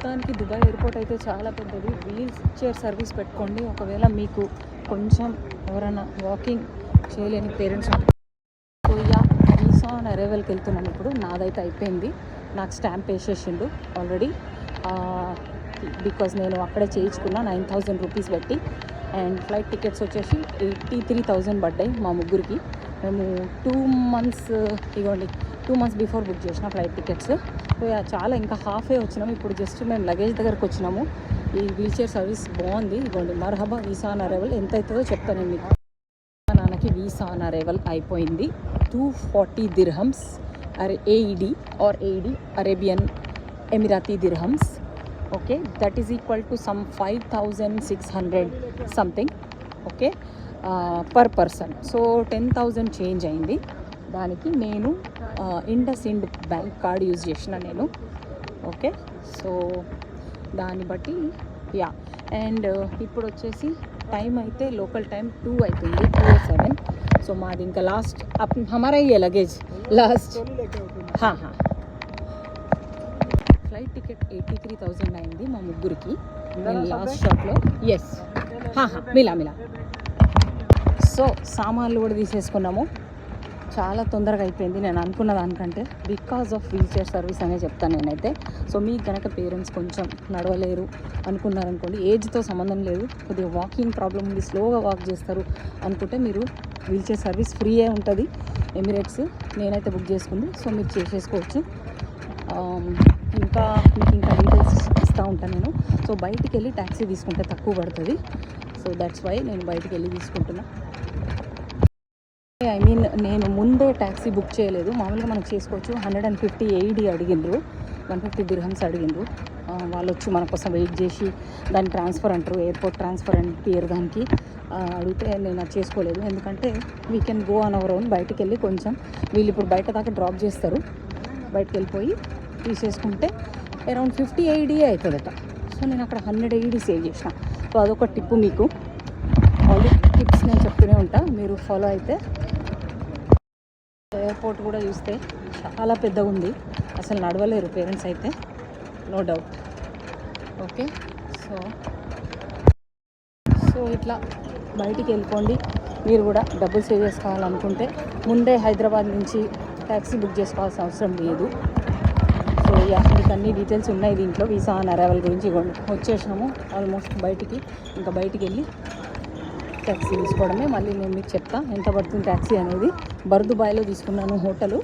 మొత్తానికి Dubai airport అయితే చాలా పెద్దది. వీల్ చైర్ సర్వీస్ పెట్టుకోండి. ఒకవేళ మీకు కొంచెం ఎవరైనా వాకింగ్ చేయలేని పేరెంట్స్ సో వీసా ఆన్ అరైవల్కి వెళ్తున్నాను. ఇప్పుడు నాదైతే అయిపోయింది. నాకు స్టాంప్ వేసేసిండు ఆల్రెడీ. బికాజ్ నేను అక్కడే చేయించుకున్నా 9,000 రూపీస్ పెట్టి. అండ్ ఫ్లైట్ టికెట్స్ వచ్చేసి 83,000 పడ్డాయి మా ముగ్గురికి. మేము 2 months ఇవ్వండి 2 months బిఫోర్ బుక్ చేసిన ఫ్లైట్ టికెట్స్. సో చాలా ఇంకా హాఫే వచ్చినాము. ఇప్పుడు జస్ట్ మేము లగేజ్ దగ్గరకు వచ్చినాము. ఈ వీల్ చైర్ సర్వీస్ బాగుంది. ఇవ్వండి మర్హబా వీసా ఆన్ అరైవల్ ఎంత అవుతుందో చెప్తాను మీకు. నాన్నకి వీసా ఆన్ అరైవల్ అయిపోయింది. 240 dirhams AED or AED Arabian Emirati dirhams. Okay, that is equal to some 5,600 something. Okay, per person. So 10,000 change అయింది. దానికి నేను ఇండస్ ఇండ్ బ్యాంక్ కార్డ్ యూజ్ చేసిన నేను. ఓకే, సో దాన్ని బట్టి అండ్ ఇప్పుడు వచ్చేసి టైం అయితే లోకల్ టైం 2 అవుతుంది, 2:07. సో మాది ఇంకా లాస్ట్ హమారా ఈ లగేజ్ లాస్ట్ ఫ్లైట్ టికెట్ 83,000 అయింది మా ముగ్గురికి. నేను లాస్ట్ షాట్లో మిలా సో సామాన్లు కూడా తీసేసుకున్నాము. చాలా తొందరగా అయిపోయింది నేను అనుకున్న దానికంటే, because of wheelchair service అనే చెప్తాను నేనైతే. సో మీకు కనుక పేరెంట్స్ కొంచెం నడవలేరు అనుకున్నారనుకోండి, ఏజ్తో సంబంధం లేదు, కొద్దిగా వాకింగ్ ప్రాబ్లం ఉంది, స్లోగా వాక్ చేస్తారు అనుకుంటే మీరు వీల్ చైర్ సర్వీస్ ఫ్రీయే ఉంటుంది. ఎమిరేట్స్ నేనైతే బుక్ చేసుకుంది. సో మీరు చేసేసుకోవచ్చు. ఇంకా మీకు ఇంకా డీటెయిల్స్ ఇస్తూ ఉంటాను నేను. సో బయటికి వెళ్ళి ట్యాక్సీ తీసుకుంటే తక్కువ పడుతుంది. సో దట్స్ వై నేను బయటికి వెళ్ళి తీసుకుంటున్నా. నేను ముందే ట్యాక్సీ బుక్ చేయలేదు. మామూలుగా మనం చేసుకోవచ్చు. 150 AED అడిగిండ్రు, 150 dirhams అడిగిండ్రు. వాళ్ళు వచ్చి మన కోసం వెయిట్ చేసి దాని ట్రాన్స్ఫర్ అంటారు, ఎయిర్పోర్ట్ ట్రాన్స్ఫర్ అని పేరు దానికి. అడిగితే నేను అది చేసుకోలేదు. ఎందుకంటే we can go on our own. బయటికి వెళ్ళి కొంచెం వీళ్ళు ఇప్పుడు బయట దాకా డ్రాప్ చేస్తారు. బయటకు వెళ్ళిపోయి తీసేసుకుంటే అరౌండ్ 50 AED అవుతుందట. సో నేను అక్కడ 100 AED సేవ్ చేసిన. సో అదొక టిప్పు మీకు. ఆల్రెడీ టిప్స్ నేను చెప్తూనే ఉంటా, మీరు ఫాలో అయితే. ఎయిర్పోర్ట్ కూడా చూస్తే చాలా పెద్దగా ఉంది, అసలు నడవలేరు పేరెంట్స్ అయితే, నో డౌట్. ఓకే, సో ఇట్లా బయటికి వెళ్ళిపోండి. మీరు కూడా డబ్బులు సేవ్ చేసుకోవాలనుకుంటే ముందే హైదరాబాద్ నుంచి ట్యాక్సీ బుక్ చేసుకోవాల్సిన అవసరం లేదు. సో మీకు అన్ని డీటెయిల్స్ ఉన్నాయి దీంట్లో. వీసా ఆన్ అరైవల్ గురించి వచ్చేసినాము ఆల్మోస్ట్ బయటికి. ఇంకా బయటికి వెళ్ళి ట్యాక్సీ తీసుకోవడమే. మళ్ళీ నేను మీకు చెప్తా ఎంత పడుతుంది ట్యాక్సీ అనేది. బర్దుబాయ్లో తీసుకున్నాను హోటలు.